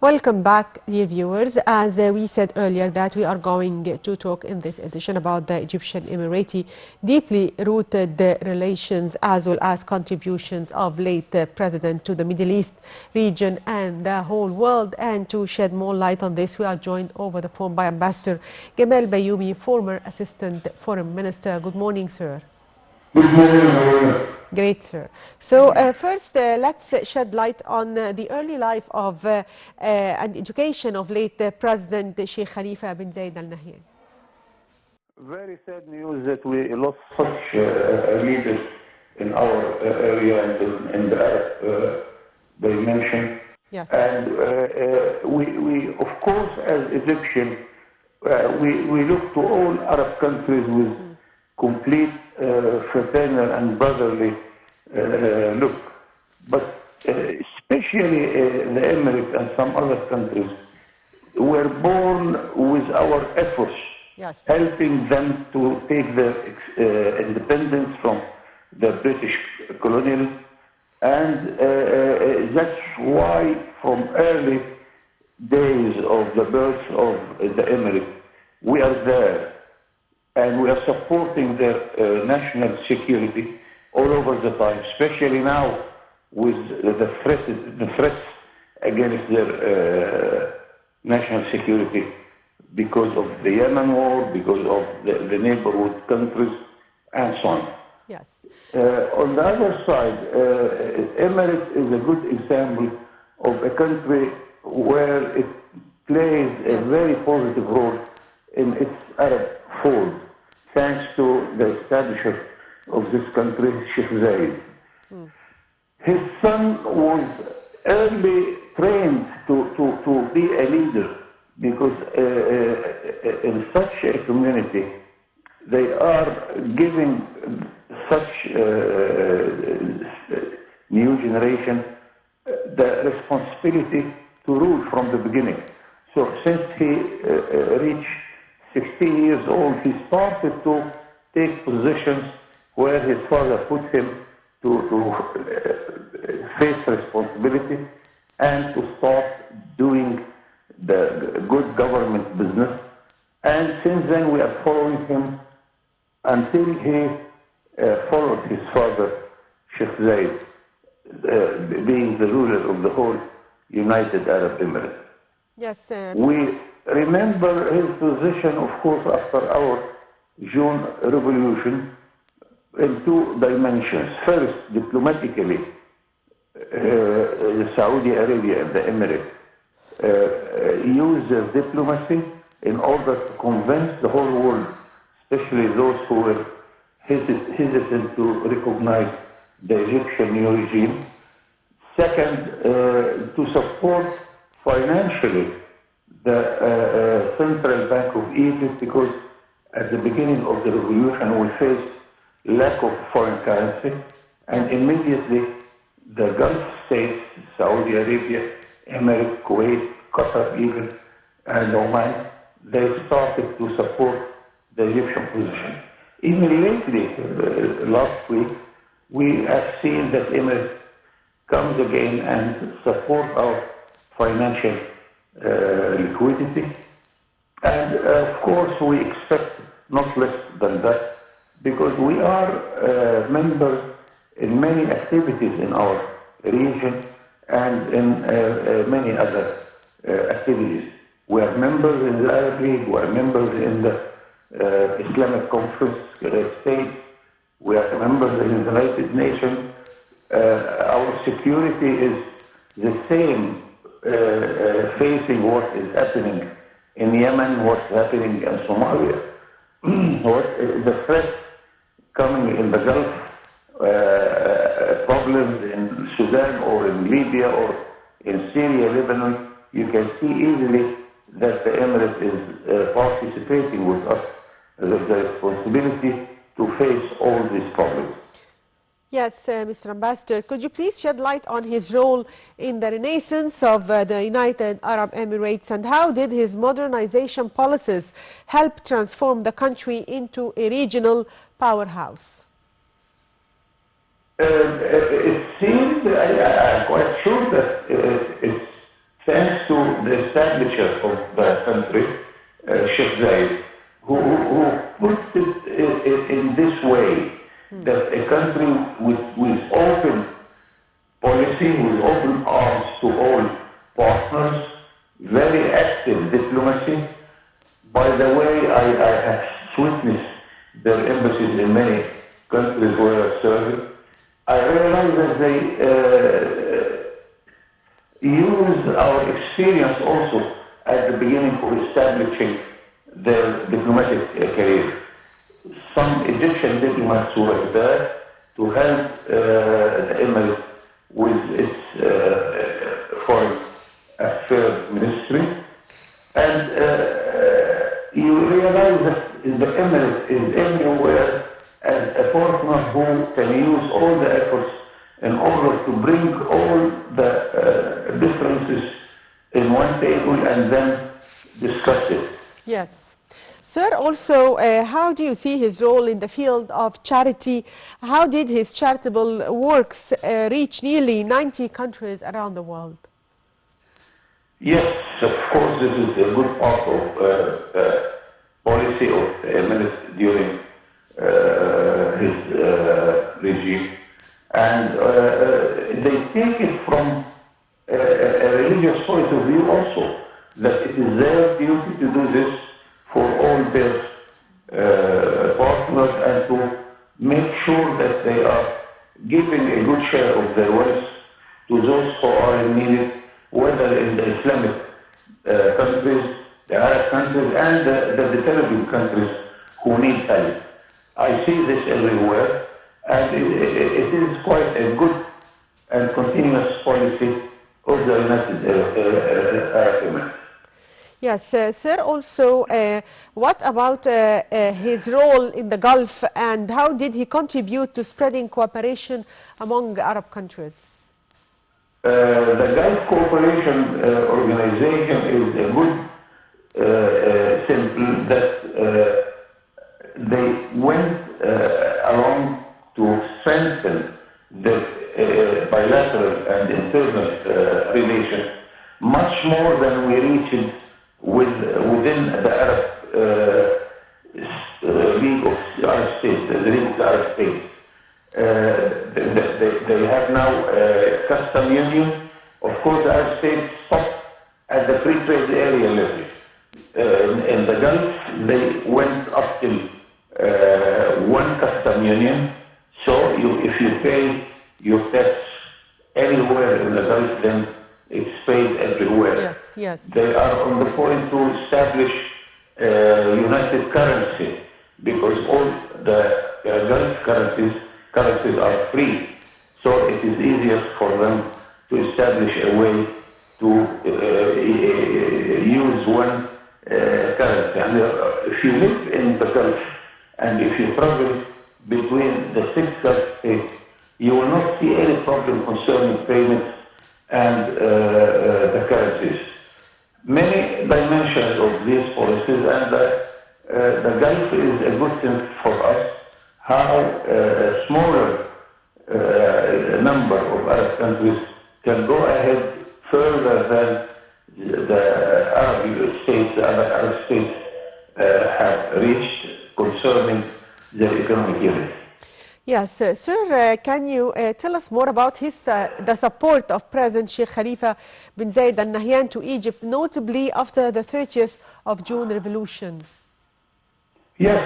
Welcome back, dear viewers. As we said earlier that we are going to talk in this edition about the Egyptian Emirati deeply rooted relations as well as contributions of late President to the Middle East region and the whole world. And to shed more light on this, we are joined over the phone by Ambassador Gamal Bayoumi, former Assistant Foreign Minister. Good morning, sir. Good morning. Great, sir. So first, let's shed light on the early life of and education of late President Sheikh Khalifa bin Zayed Al Nahyan. Very sad news that we lost such leaders in our area and in the Arab dimension. Yes. And we, of course, as Egyptians, we look to all Arab countries with complete fraternal and brotherly look. But especially the Emirates and some other countries were born with our efforts, yes, helping them to take their independence from the British colonial. And that's why from early days of the birth of the Emirates, we are there. And we are supporting their national security all over the time, especially now with the threats against their national security because of the Yemen war, because of the neighborhood countries, and so on. yes, On the other side, Emirates is a good example of a country where it plays a yes, very positive role in its Arab fold, thanks to the establisher of this country, Sheikh Zayed. His son was early trained to be a leader because in such a community, they are giving such new generation the responsibility to rule from the beginning. So since he reached 16 years old, he started to take positions where his father put him to face responsibility and to start doing the good government business. And since then we are following him until he followed his father, Sheikh Zayed, being the ruler of the whole United Arab Emirates. yes, We remember his position, of course, after our June revolution in two dimensions. First, diplomatically, Saudi Arabia and the Emirates used their diplomacy in order to convince the whole world, especially those who were hesitant to recognize the Egyptian new regime. Second, to support financially the Central Bank of Egypt, because at the beginning of the revolution we faced lack of foreign currency, and immediately the Gulf states, Saudi Arabia, Emirates, Kuwait, Qatar even, and Oman, they started to support the Egyptian position. Even lately, last week, we have seen that Emirates comes again and support our financial liquidity. And of course, we expect not less than that, because we are members in many activities in our region and in many other activities. We are members in the Arab League, we are members in the Islamic Conference States, we are members in the United Nations. Our security is the same, facing what is happening in Yemen, what's happening in Somalia, what the threat coming in the Gulf, problems in Sudan or in Libya or in Syria, Lebanon. You can see easily that the Emirates is participating with us with the responsibility to face all these problems. yes, Mr. Ambassador. Could you please shed light on his role in the renaissance of the United Arab Emirates, and how did his modernization policies help transform the country into a regional powerhouse? It seems, I'm quite sure that it's thanks to the establisher of the country, Sheikh Zayed, who puts it in this way, that a country with open policy, with open arms to all partners, very active diplomacy. By the way, I have witnessed their embassies in many countries where I served. I realize that they use our experience also at the beginning for establishing their diplomatic career. Some Egyptian diplomats were there to help the Emirates with its foreign affairs ministry, and you realize that the Emirates is everywhere as a partner who can use all the efforts in order to bring all the differences in one table and then discuss it. Yes. Sir, also, how do you see his role in the field of charity? How did his charitable works reach nearly 90 countries around the world? Yes, of course, this is a good part of policy of the Emirates during his regime. And they take it from a religious point of view also, that it is their duty to do this for all their partners and to make sure that they are giving a good share of their wealth to those who are in need, whether in the Islamic countries, the Arab countries, and the developing countries who need help. I see this everywhere, and it is quite a good and continuous policy of the United Arab Emirates. Yes, sir, also, what about his role in the Gulf, and how did he contribute to spreading cooperation among Arab countries? The Gulf Cooperation Organization is a good symbol that they went along to strengthen the bilateral and internal relations much more than we reached within the Arab League of Arab States, the League of the Arab States. They have now a custom union. Of course, the Arab States stopped at the free trade area level. In the Gulf, they went up till one custom union. So if you pay your tax anywhere in the Gulf, then it's paid everywhere. Yes, yes. They are on the point to establish united currency, because all the Gulf currencies are free. So it is easier for them to establish a way to use one currency. And if you live in the Gulf and if you travel between the 6 Gulf states, you will not see any problem concerning payments and the currencies. Many dimensions of these policies, and the Gulf is a good thing for us. How a smaller number of Arab countries can go ahead further than the Arab states, the other Arab states have reached concerning their economic unity. Yes, sir, can you tell us more about the support of President Sheikh Khalifa bin Zayed Al Nahyan to Egypt, notably after the 30th of June revolution? Yes,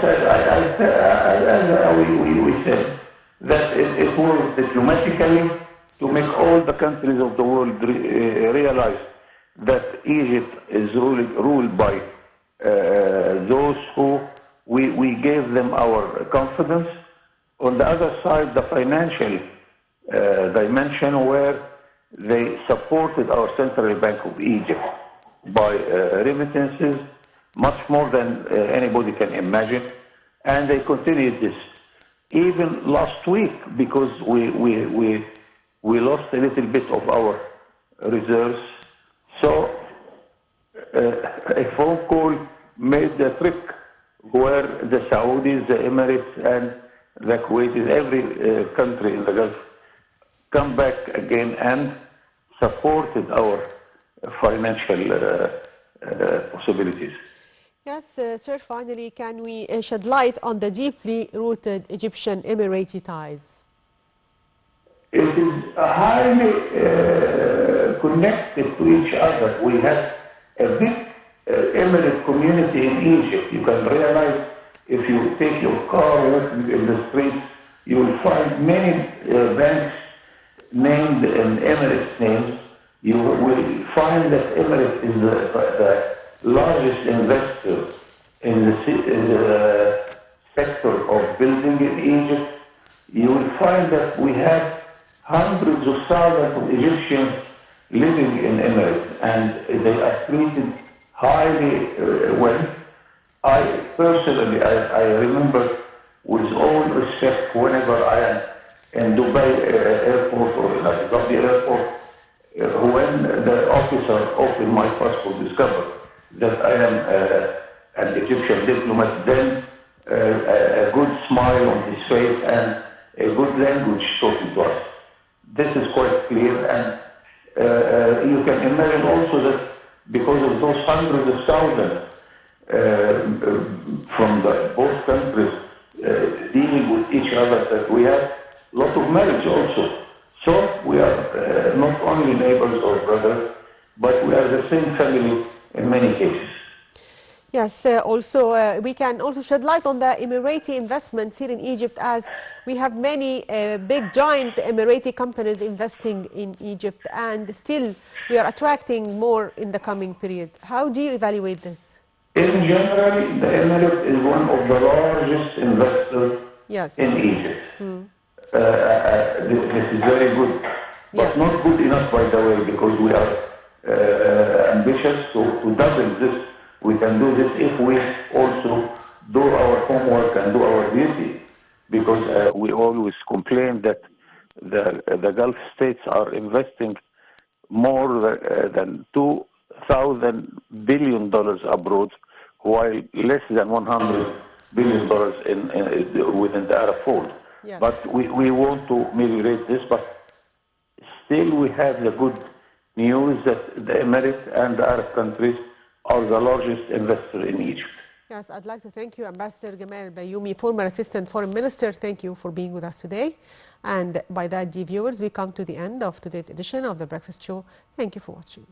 we said that it was diplomatically to make all the countries of the world realize that Egypt is ruled by those who we gave them our confidence. On the other side, the financial dimension, where they supported our Central Bank of Egypt by remittances, much more than anybody can imagine, and they continued this even last week, because we lost a little bit of our reserves. So a phone call made the trick, where the Saudis, the Emirates, and the Kuwaitis, every country in the Gulf, come back again and supported our financial possibilities. Yes, sir, finally, can we shed light on the deeply rooted Egyptian Emirati ties? It is highly connected to each other. We have a big Emirate community in Egypt. You can realize if you take your car walking in the streets, you will find many banks named in Emirates names. You will find that Emirates is the largest investor in the sector of building in Egypt. You will find that we have hundreds of thousands of Egyptians living in Emirates, and they are treated highly well. I personally, I remember with all respect, whenever I am in Dubai airport or in Abu Dhabi airport, when the officer opened my passport, discovered that I am an Egyptian diplomat, then a good smile on his face and a good language talking to us. This is quite clear, and you can imagine also that because of those hundreds of thousands from both countries dealing with each other, that we have a lot of marriage also. So we are not only neighbors or brothers, but we are the same family in many cases. Yes, we can also shed light on the Emirati investments here in Egypt, as we have many big giant Emirati companies investing in Egypt, and still we are attracting more in the coming period. How do you evaluate this? In general, the Emirate is one of the largest investors Yes. in Egypt. This is very good, but Yes. not good enough, by the way, because we are ambitious to double this. We can do this if we also do our homework and do our duty, because we always complain that the Gulf states are investing more than $2,000 billion abroad, while less than $100 billion within the Arab world. Yes. But we want to ameliorate this, but still we have the good news that the Emirates and the Arab countries are the largest investor in Egypt. Yes, I'd like to thank you, Ambassador Gamal Bayoumi, former Assistant Foreign Minister. Thank you for being with us today. And by that, dear viewers, we come to the end of today's edition of The Breakfast Show. Thank you for watching.